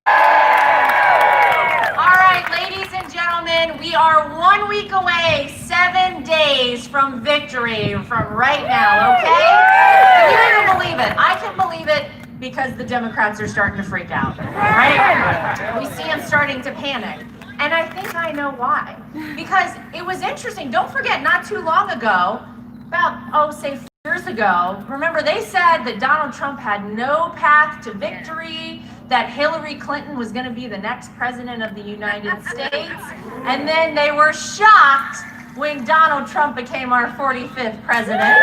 All right, ladies and gentlemen, we are 1 week away, 7 days from victory from right now, okay? Can you even believe it? I can believe it because the Democrats are starting to freak out, right? We see them starting to panic. And I think I know why. Because it was interesting. Don't forget, not too long ago, about, say 4 years ago, remember they said that Donald Trump had no path to victory, that Hillary Clinton was going to be the next president of the United States. And then they were shocked when Donald Trump became our 45th president.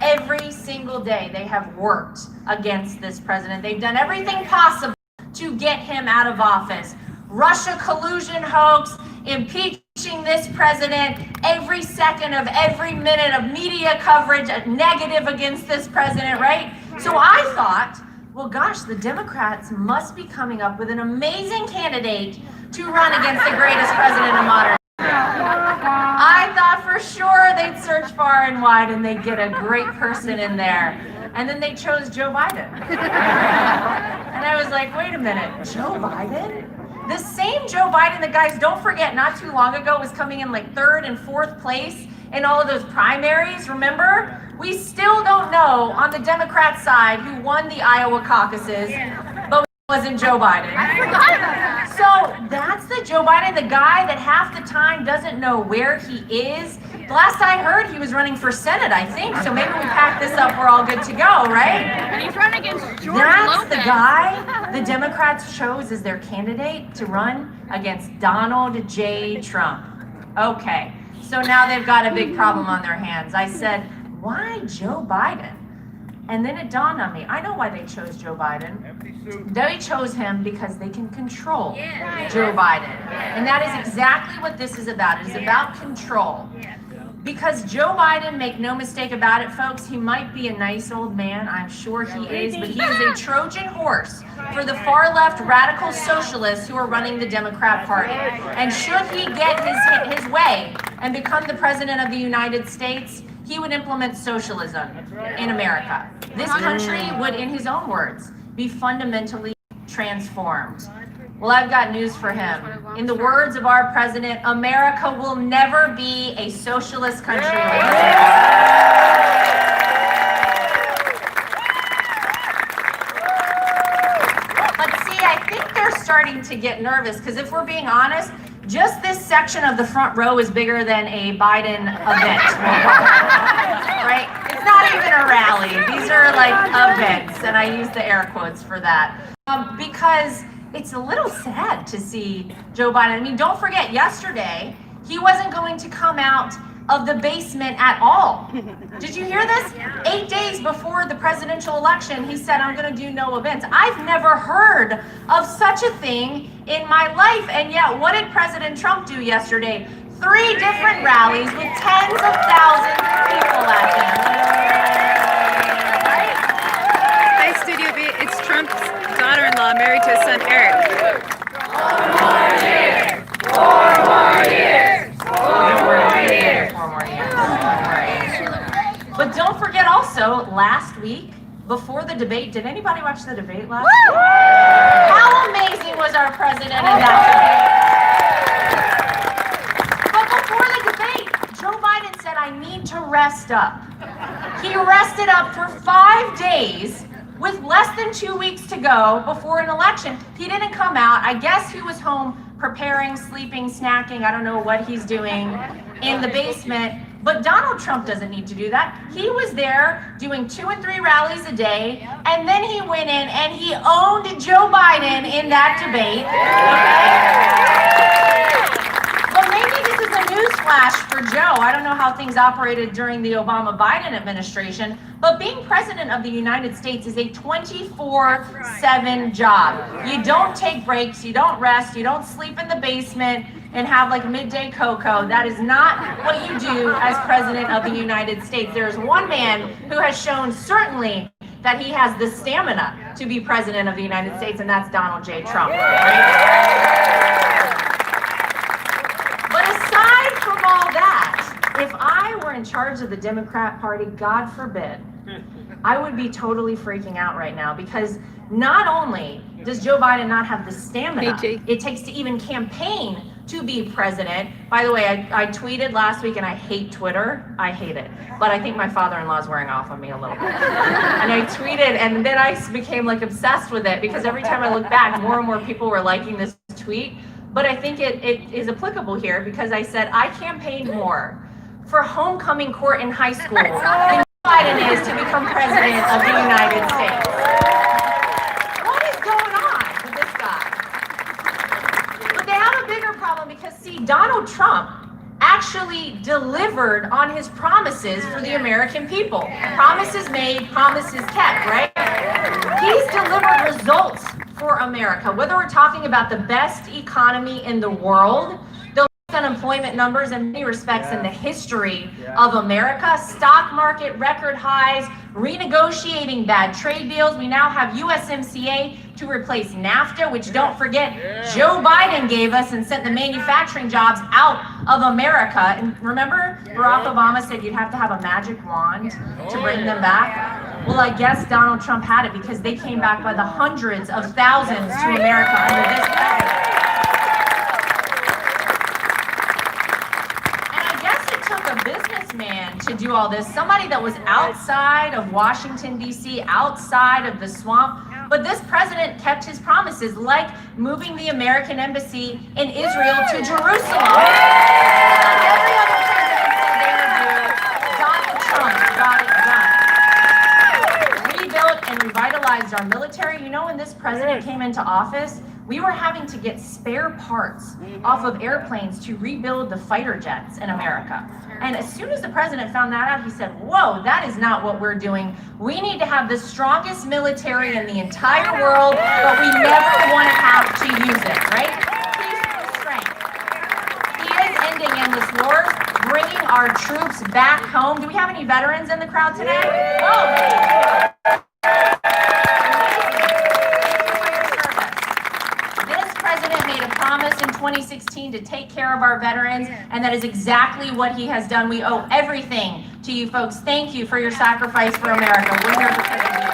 Every single day they have worked against this president. They've done everything possible to get him out of office. Russia collusion hoax, impeaching this president, every second of every minute of media coverage negative against this president, right? So I thought, well, gosh, the Democrats must be coming up with an amazing candidate to run against the greatest president of modern. I thought for sure they'd search far and wide and they'd get a great person in there. And then they chose Joe Biden. And I was like, wait a minute, Joe Biden? The same Joe Biden that, guys, don't forget, not too long ago was coming in like 3rd and 4th place in all of those primaries, remember? We still don't know on the Democrat side who won the Iowa caucuses, but it wasn't Joe Biden. So that's the Joe Biden, the guy that half the time doesn't know where he is. The last I heard, he was running for Senate, I think. So maybe we pack this up, we're all good to go, right? And he's running against George That's Lopez. the guy the Democrats chose as their candidate to run against Donald J. Trump. Okay, so now they've got a big problem on their hands. I said, why Joe Biden? And then it dawned on me, I know why they chose Joe Biden. They chose him because they can control Joe Biden. And that is exactly what this is about. It is about control. Because Joe Biden, make no mistake about it, folks, he might be a nice old man, I'm sure he is, but he is a Trojan horse for the far left radical socialists who are running the Democrat Party. And should he get his way and become the president of the United States, he would implement socialism in America. This country would, in his own words, be fundamentally transformed. Well, I've got news for him. In the words of our president, America will never be a socialist country. But see, I think they're starting to get nervous because if we're being honest, just this section of the front row is bigger than a Biden event. Right? It's not even a rally. These are like events, and I use the air quotes for that. Because it's a little sad to see Joe Biden. I mean, don't forget, yesterday, he wasn't going to come out of the basement at all. Did you hear this? 8 days before the presidential election, he said, I'm going to do no events. I've never heard of such a thing in my life. And yet, what did President Trump do yesterday? 3 different rallies with tens of thousands of people at him. Right? Hi, Studio B. It's Trump's daughter-in-law married to his son, Eric. 4 more years! 4 more years! 4 more years! 4 more years. But don't forget also, last week, before the debate, did anybody watch the debate last week? How amazing was our president in that debate? But before the debate, Joe Biden said, I need to rest up. He rested up for 5 days with less than 2 weeks to go before an election. He didn't come out. I guess he was home preparing, sleeping, snacking. I don't know what he's doing in the basement. But Donald Trump doesn't need to do that. He was there doing 2 and 3 rallies a day, and then he went in and he owned Joe Biden in that debate. But maybe this is a newsflash for Joe. I don't know how things operated during the Obama-Biden administration, but being president of the United States is a 24/7 job. You don't take breaks, you don't rest, you don't sleep in the basement and have like midday cocoa. That is not what you do as president of the United States. There's one man who has shown certainly that he has the stamina to be president of the United States, and that's Donald J. Trump. Right? But aside from all that, if I were in charge of the Democrat Party, God forbid, I would be totally freaking out right now, because not only does Joe Biden not have the stamina it takes to even campaign to be president. By the way, I tweeted last week, and I hate Twitter. I hate it. But I think my father-in-law's wearing off on me a little bit. And I tweeted, and then I became like obsessed with it, because every time I look back, more and more people were liking this tweet. But I think it is applicable here, because I said, I campaigned more for homecoming court in high school than Biden is to become president of the United States. What is going on with this guy? But they have a bigger problem, because, see, Donald Trump actually delivered on his promises for the American people. Promises made, promises kept, right? He's delivered results for America. Whether we're talking about the best economy in the world, the unemployment numbers in many respects in the history of America, stock market record highs, renegotiating bad trade deals. We now have USMCA to replace NAFTA, which, don't forget, Joe Biden gave us and sent the manufacturing jobs out of America. And remember, Barack Obama said you'd have to have a magic wand to bring them back? Well, I guess Donald Trump had it, because they came back by the hundreds of thousands to America under this president. Businessman to do all this, somebody that was outside of Washington, D.C., outside of the swamp. But this president kept his promises, like moving the American embassy in Israel to Jerusalem. Every other president said they would do it. Donald Trump got it done. Rebuilt and revitalized our military. You know, when this president came into office, we were having to get spare parts off of airplanes to rebuild the fighter jets in America. And as soon as the president found that out, he said, whoa, that is not what we're doing. We need to have the strongest military in the entire world, but we never want to have to use it, right? Peaceful strength. He is ending endless wars, bringing our troops back home. Do we have any veterans in the crowd today? Oh, promise in 2016 to take care of our veterans, and that is exactly what he has done. We owe everything to you folks. Thank you for your sacrifice for America. We're here because of you.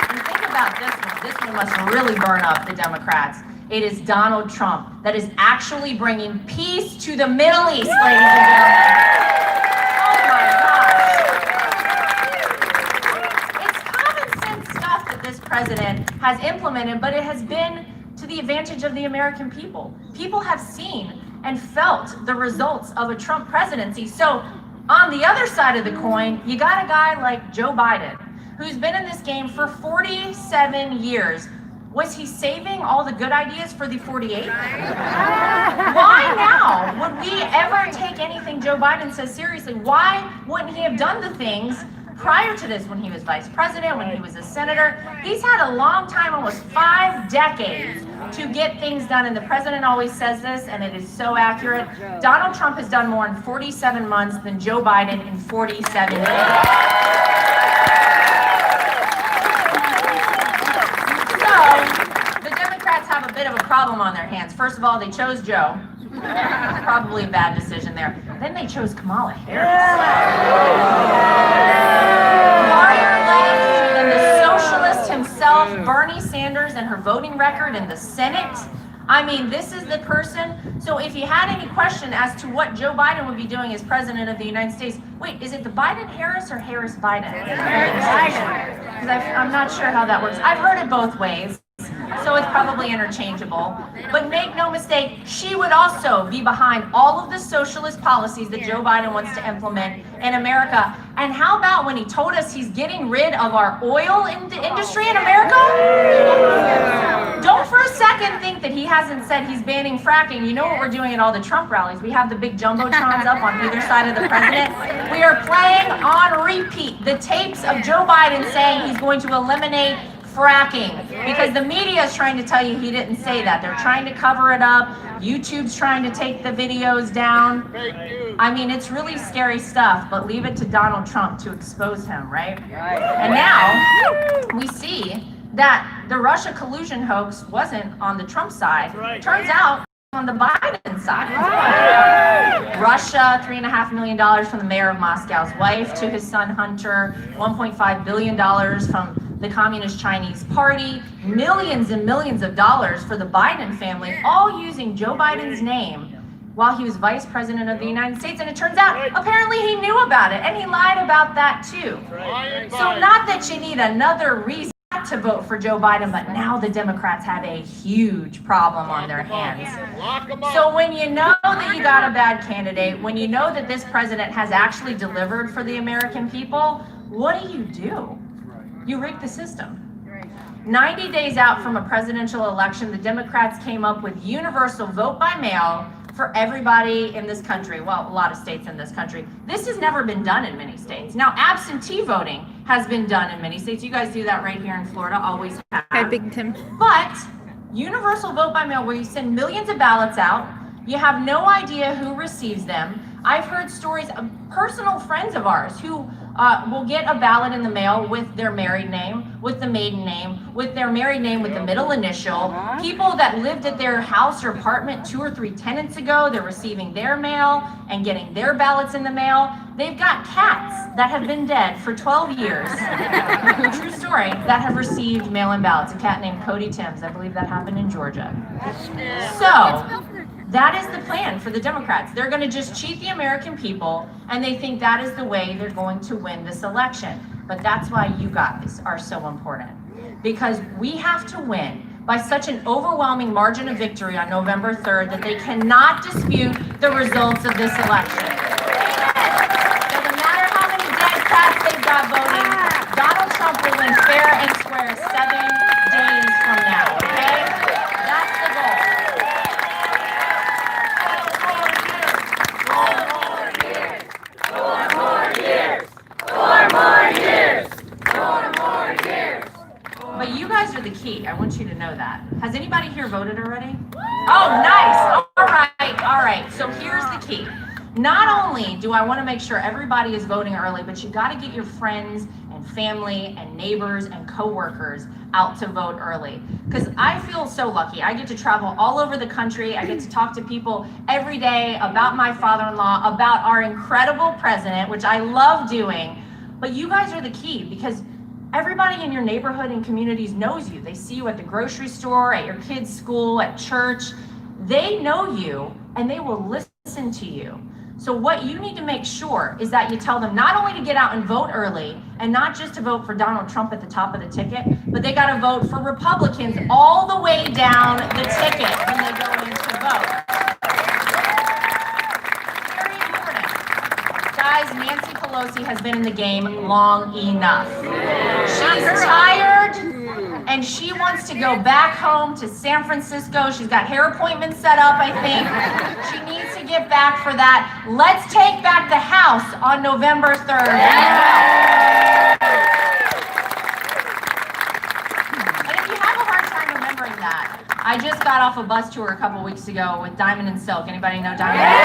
And think about this one. This one must really burn up the Democrats. It is Donald Trump that is actually bringing peace to the Middle East, ladies and gentlemen. This president has implemented, but it has been to the advantage of the American people. People have seen and felt the results of a Trump presidency. So on the other side of the coin, you got a guy like Joe Biden, who's been in this game for 47 years. Was he saving all the good ideas for the 48? Why now would we ever take anything Joe Biden says seriously? Why wouldn't he have done the things prior to this, when he was vice president, when he was a senator? He's had a long time, almost 5 decades, to get things done. And the president always says this, and it is so accurate. Donald Trump has done more in 47 months than Joe Biden in 47 years. So, the Democrats have a bit of a problem on their hands. First of all, they chose Joe. Probably a bad decision there. Then they chose Kamala Harris. Farther left than the socialist himself, Bernie Sanders, and her voting record in the Senate. I mean, this is the person. So if you had any question as to what Joe Biden would be doing as president of the United States, wait, is it the Biden-Harris or Harris-Biden? Because I'm not sure how that works. I've heard it both ways, so it's probably interchangeable. But make no mistake, she would also be behind all of the socialist policies that Joe Biden wants to implement in America. And how about when he told us he's getting rid of our oil industry in America? Don't for a second think that he hasn't said he's banning fracking. You know what we're doing at all the Trump rallies? We have the big jumbotrons up on either side of the president. We are playing on repeat the tapes of Joe Biden saying he's going to eliminate fracking, because the media is trying to tell you he didn't say that. They're trying to cover it up. YouTube's trying to take the videos down. I mean, it's really scary stuff, but leave it to Donald Trump to expose him, right? And now we see that the Russia collusion hoax wasn't on the Trump side. Turns out on the Biden side. Russia, $3.5 million from the mayor of Moscow's wife to his son Hunter, $1.5 billion from the Communist Chinese Party, millions and millions of dollars for the Biden family, all using Joe Biden's name while he was vice president of the United States. And it turns out, apparently he knew about it, and he lied about that too. So not that you need another reason to vote for Joe Biden, but now the Democrats have a huge problem on their hands. So when you know that you got a bad candidate, when you know that this president has actually delivered for the American people, what do? You rig the system. 90 days out from a presidential election, the Democrats came up with universal vote by mail for everybody in this country. Well, a lot of states in this country. This has never been done in many states. Now, absentee voting has been done in many states. You guys do that right here in Florida, always have. Hi, Big Tim. But universal vote by mail, where you send millions of ballots out, you have no idea who receives them. I've heard stories of personal friends of ours who will get a ballot in the mail with their married name, with the maiden name, with their married name with the middle initial. People that lived at their house or apartment 2 or 3 tenants ago, they're receiving their mail and getting their ballots in the mail. They've got cats that have been dead for 12 years, true story, that have received mail-in ballots. A cat named Cody Timms, I believe that happened in Georgia. So, that is the plan for the Democrats. They're going to just cheat the American people, and they think that is the way they're going to win this election. But that's why you guys are so important. Because we have to win by such an overwhelming margin of victory on November 3rd that they cannot dispute the results of this election. Doesn't matter how many dead cats they've got voting, Donald Trump will win fair and square 7 days from now, okay? That's the goal. But you guys are the key. I want you to know that. Has anybody here voted already? Oh, nice. All right. So here's the key. Not only do I want to make sure everybody is voting early, but you got to get your friends and family and neighbors and coworkers out to vote early. Because I feel so lucky. I get to travel all over the country. I get to talk to people every day about my father-in-law, about our incredible president, which I love doing. But you guys are the key, because everybody in your neighborhood and communities knows you. They see you at the grocery store, at your kids' school, at church. They know you, and they will listen to you. So what you need to make sure is that you tell them not only to get out and vote early, and not just to vote for Donald Trump at the top of the ticket, but they got to vote for Republicans all the way down the ticket when they go in to vote. Very important. Guys, Nancy Pelosi has been in the game long enough. She's tired, and she wants to go back home to San Francisco. She's got hair appointments set up, I think. She needs to get back for that. Let's take back the House on November 3rd. And if you have a hard time remembering that, I just got off a bus tour a couple weeks ago with Diamond and Silk. Anybody know Diamond and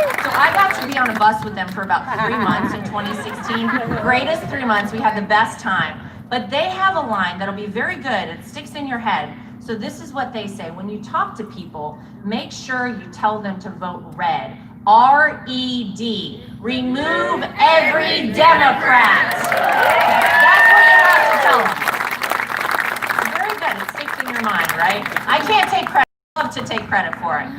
Silk? So I got to be on a bus with them for about 3 months in 2016. Greatest 3 months. We had the best time. But they have a line that'll be very good. It sticks in your head. So this is what they say. When you talk to people, make sure you tell them to vote red. R-E-D. Remove every Democrat. That's what you have to tell them. Very good. It sticks in your mind, right? I can't take credit. I love to take credit for it.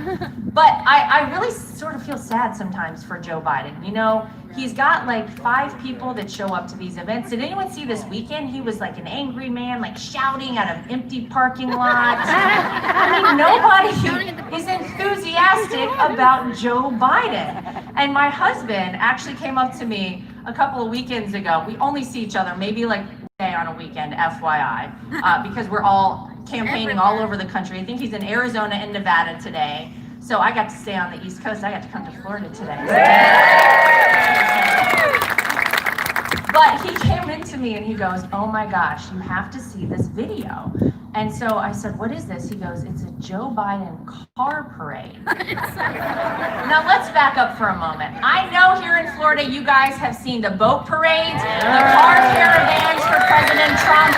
But I really sort of feel sad sometimes for Joe Biden. You know, he's got like 5 people that show up to these events. Did anyone see this weekend? He was like an angry man, like shouting at an empty parking lot. I mean, nobody is enthusiastic about Joe Biden. And my husband actually came up to me a couple of weekends ago. We only see each other maybe like a day on a weekend, FYI, because we're all campaigning all over the country. I think he's in Arizona and Nevada today. So I got to stay on the East Coast. I got to come to Florida today. But he came into me and he goes, "Oh my gosh, you have to see this video." And so I said, "What is this?" He goes, "It's a Joe Biden car parade." Now let's back up for a moment. I know here in Florida you guys have seen the boat parades, the car caravans for President Trump.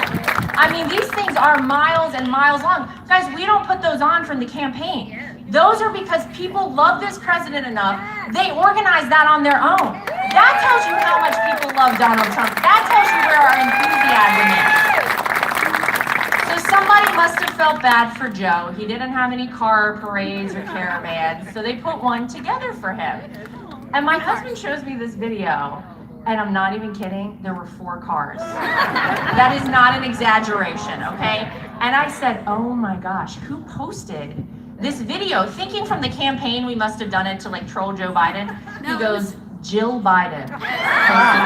I mean, these things are miles and miles long. Guys, we don't put those on from the campaign. Those are because people love this president enough, they organize that on their own. That tells you how much people love Donald Trump. That tells you where our enthusiasm is. So somebody must have felt bad for Joe. He didn't have any car parades or caravans, so they put one together for him. And my husband shows me this video, and I'm not even kidding, there were 4 cars. That is not an exaggeration, okay? And I said, oh my gosh, who posted this video? Thinking from the campaign we must have done it to like troll Joe Biden. He goes, Jill Biden posted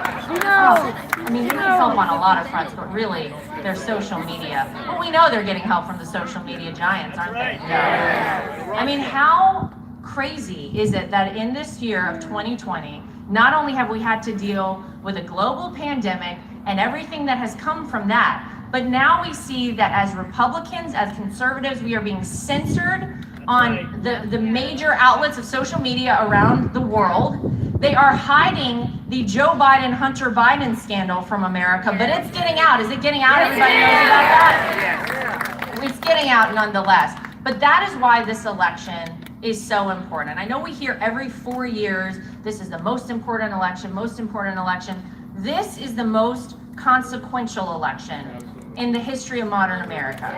this video. I mean, he needs help on a lot of fronts, but really, their social media. But we know they're getting help from the social media giants, aren't they? I mean, how crazy is it that in this year of 2020, not only have we had to deal with a global pandemic and everything that has come from that, but now we see that as Republicans, as conservatives, we are being censored on the major outlets of social media around the world. They are hiding the Joe Biden, Hunter Biden scandal from America, but it's getting out. Is it getting out? Everybody knows about that? It's getting out nonetheless. But that is why this election is so important. I know we hear every 4 years, this is the most important election, most important election. This is the most consequential election in the history of modern America.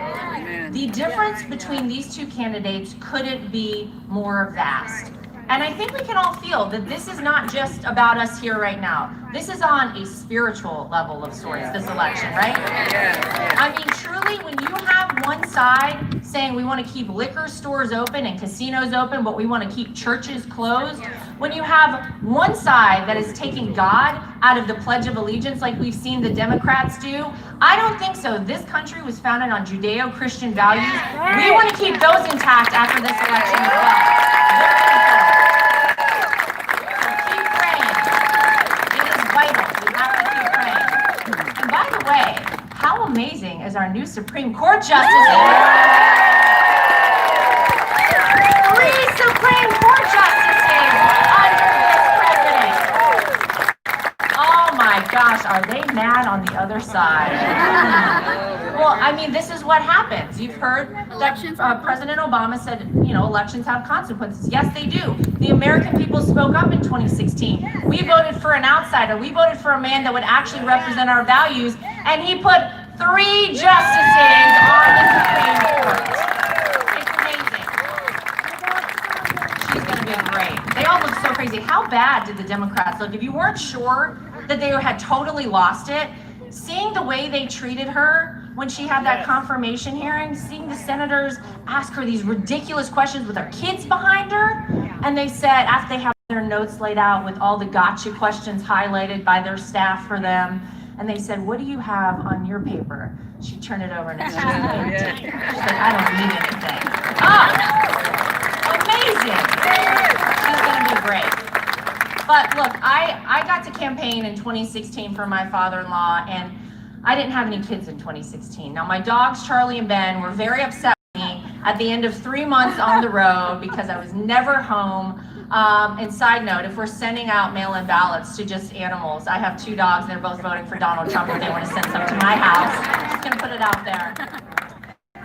The difference between these two candidates couldn't be more vast. And I think we can all feel that this is not just about us here right now. This is on a spiritual level of sorts, this election, right? I mean, truly, when you have one side saying we want to keep liquor stores open and casinos open, but we want to keep churches closed, when you have one side that is taking God out of the Pledge of Allegiance like we've seen the Democrats do, I don't think so. This country was founded on Judeo-Christian values. We want to keep those intact after this election as well. How amazing is our new Supreme Court justice? 3 Supreme Court justices under this president. Oh my gosh, are they mad on the other side? Well, I mean, this is what happens. You've heard that President Obama said, you know, elections have consequences. Yes, they do. The American people spoke up in 2016. We voted for an outsider. We voted for a man that would actually represent our values, and he put 3 justices on the Supreme Court. It's amazing. She's going to be great. They all look so crazy. How bad did the Democrats look? If you weren't sure that they had totally lost it, seeing the way they treated her when she had that confirmation hearing, seeing the senators ask her these ridiculous questions with their kids behind her, and they said, after they have their notes laid out with all the gotcha questions highlighted by their staff for them, and they said, what do you have on your paper? She turned it over and it's just empty. She's like, I don't need anything. Oh, amazing. She's gonna be great. But look, I got to campaign in 2016 for my father-in-law, and I didn't have any kids in 2016. Now my dogs, Charlie and Ben, were very upset with me at the end of 3 months on the road because I was never home. And side note, if we're sending out mail-in ballots to just animals, I have 2 dogs and they're both voting for Donald Trump if they want to send some to my house. Just gonna put it out there.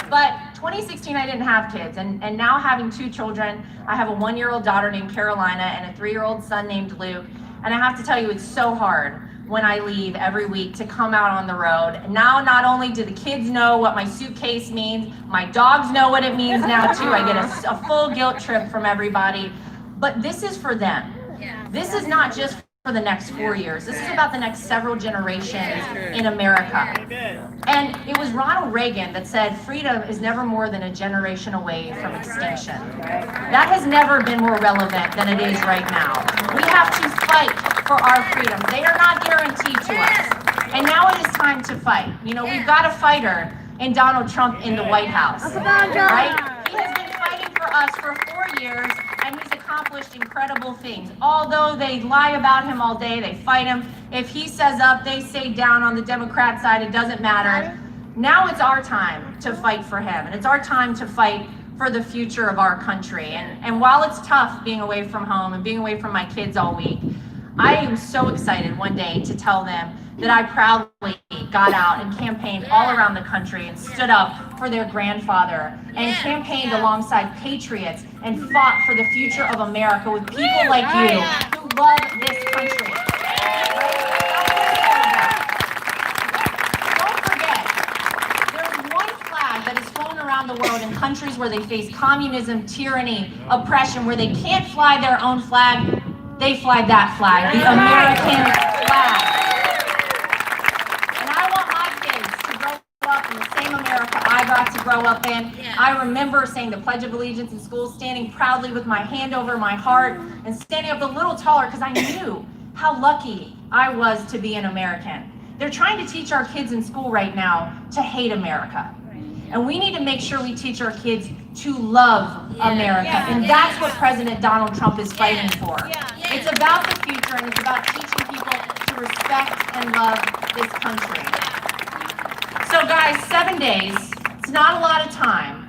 But 2016, I didn't have kids, and now having 2 children, I have a 1-year-old daughter named Carolina and a 3-year-old son named Luke, and I have to tell you, it's so hard when I leave every week to come out on the road. Now, not only do the kids know what my suitcase means, my dogs know what it means now too. I get a full guilt trip from everybody. But this is for them. This is not just for the next 4 years. This is about the next several generations in America. And it was Ronald Reagan that said freedom is never more than a generation away from extinction. That has never been more relevant than it is right now. We have to fight for our freedoms. They are not guaranteed to us. And now it is time to fight. You know, we've got a fighter in Donald Trump in the White House, right? He has been fighting for us for 4 years, and he's accomplished incredible things. Although they lie about him all day, they fight him. If he says up, they say down. On the Democrat side, it doesn't matter. Now it's our time to fight for him, and it's our time to fight for the future of our country. And while it's tough being away from home and being away from my kids all week, I am so excited one day to tell them that I proudly got out and campaigned all around the country and stood up for their grandfather and campaigned alongside patriots and fought for the future of America with people like you who love this country. Don't forget, there's one flag that is flown around the world in countries where they face communism, tyranny, oppression, where they can't fly their own flag. They fly that flag, the American flag. And I want my kids to grow up in the same America I got to grow up in. I remember saying the Pledge of Allegiance in school, standing proudly with my hand over my heart and standing up a little taller because I knew how lucky I was to be an American. They're trying to teach our kids in school right now to hate America. And we need to make sure we teach our kids to love America. And that's what President Donald Trump is fighting for. It's about the future, and it's about teaching people to respect and love this country. So guys, 7 days, it's not a lot of time,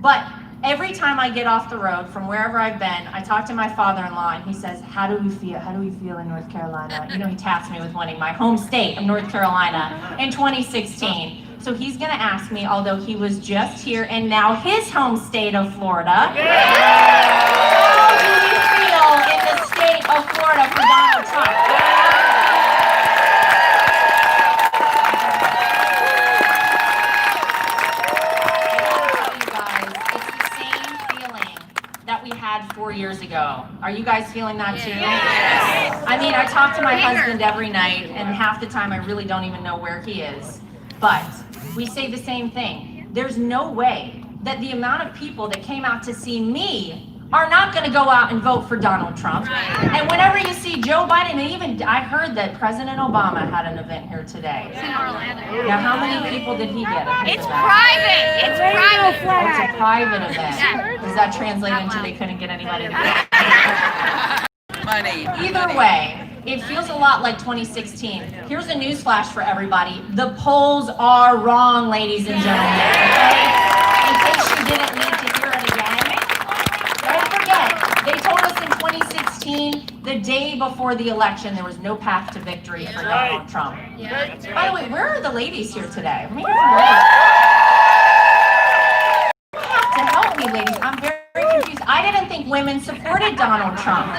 but every time I get off the road from wherever I've been, I talk to my father-in-law and he says, how do we feel? How do we feel in North Carolina? You know, he tasked me with winning my home state of North Carolina in 2016. So he's going to ask me, although he was just here and now his home state of Florida, how do we feel in the state of Florida for Donald Trump? I gotta tell you guys, it's the same feeling that we had 4 years ago. Are you guys feeling that too? Yes. I mean, I talk to my husband every night, and half the time I really don't even know where he is. But we say the same thing. There's no way that the amount of people that came out to see me are not going to go out and vote for Donald Trump. And whenever you see Joe Biden, and even I heard that President Obama had an event here today. It's in Orlando. Now, how many people did he get? It's private. It's private. It's a private event. Does that translate into they couldn't get anybody to vote? Money. Either way, it feels a lot like 2016. Here's a newsflash for everybody. The polls are wrong, ladies and gentlemen. Okay? In case you didn't need to hear it again, don't forget, they told us in 2016, the day before the election, there was no path to victory for Donald Trump. By the way, where are the ladies here today? You have to help me, ladies. I'm very confused. I didn't think women supported Donald Trump.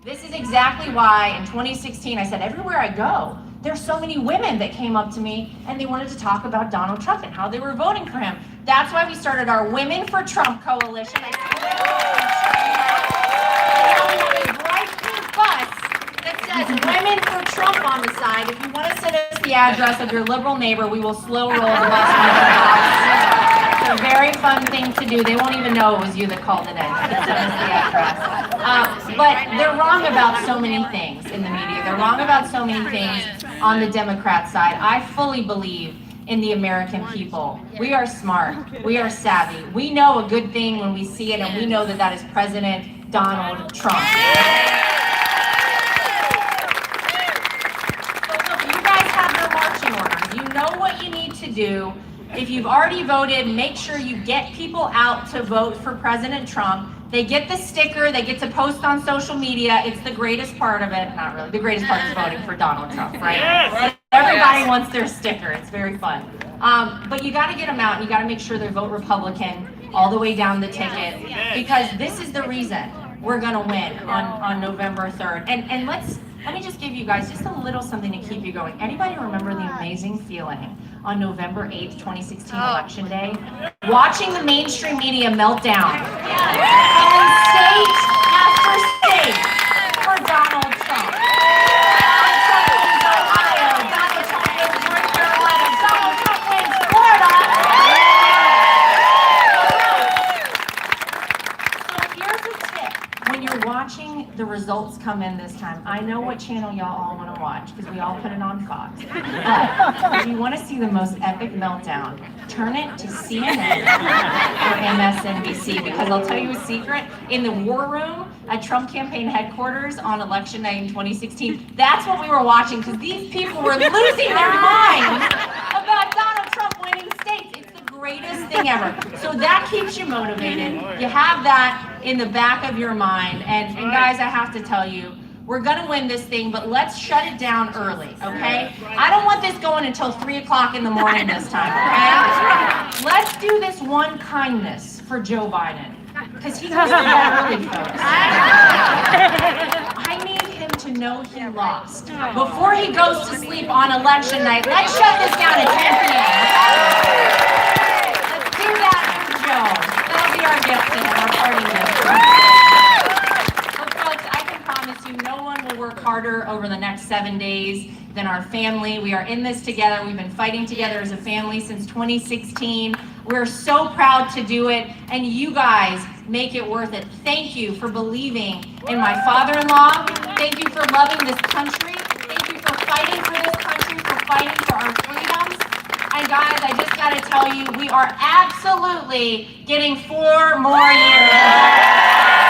This is exactly why in 2016 I said everywhere I go, there's so many women that came up to me and they wanted to talk about Donald Trump and how they were voting for him. That's why we started our Women for Trump coalition. And now we have a bright pink bus that says Women for Trump on the side. If you want to send us the address of your liberal neighbor, we will slow roll the bus on your house. It's a very fun thing to do. They won't even know it was you that called it in. Send us the address. But they're wrong about so many things in the media. They're wrong about so many things on the Democrat side. I fully believe in the American people. We are smart. We are savvy. We know a good thing when we see it, and we know that that is President Donald Trump. So look, you guys have your marching orders. You know what you need to do. If you've already voted, make sure you get people out to vote for President Trump. They get the sticker, they get to post on social media. It's the greatest part of it. Not really. The greatest part is voting for Donald Trump, right? Yes. Everybody wants their sticker. It's very fun. But you got to get them out. You got to make sure they vote Republican all the way down the ticket, because this is the reason we're going to win on November 3rd. And let me just give you guys just a little something to keep you going. Anybody remember the amazing feeling on November 8th, 2016 Election Day? Watching the mainstream media melt down. And state after state for Donald Trump. Donald Trump wins Ohio. Donald Trump wins North Carolina. Donald Trump wins Florida. So here's a tip. When you're watching the results come in this time, I know what channel y'all all want to watch because we all put it on Fox. But if you want to see the most epic meltdown, turn it to CNN or MSNBC, because I'll tell you a secret, in the war room at Trump campaign headquarters on election night in 2016, that's what we were watching, because these people were losing their minds about Donald Trump winning states. It's the greatest thing ever. So that keeps you motivated. You have that. in the back of your mind. And guys, I have to tell you, we're gonna win this thing, but let's shut it down early, okay? I don't want this going until 3 o'clock in the morning this time, okay? Let's do this one kindness for Joe Biden, because he can do that early, folks. I need him to know he lost before he goes to sleep on election night. Let's shut this down at 10 p.m., okay? Let's do that for Joe. That'll be our gift to him, our party gift. No one will work harder over the next 7 days than our family. We are in this together. We've been fighting together as a family since 2016. We're so proud to do it, and you guys make it worth it. Thank you for believing in my father-in-law. Thank you for loving this country. Thank you for fighting for this country, for fighting for our freedoms. And guys, I just gotta tell you, we are absolutely getting 4 more years.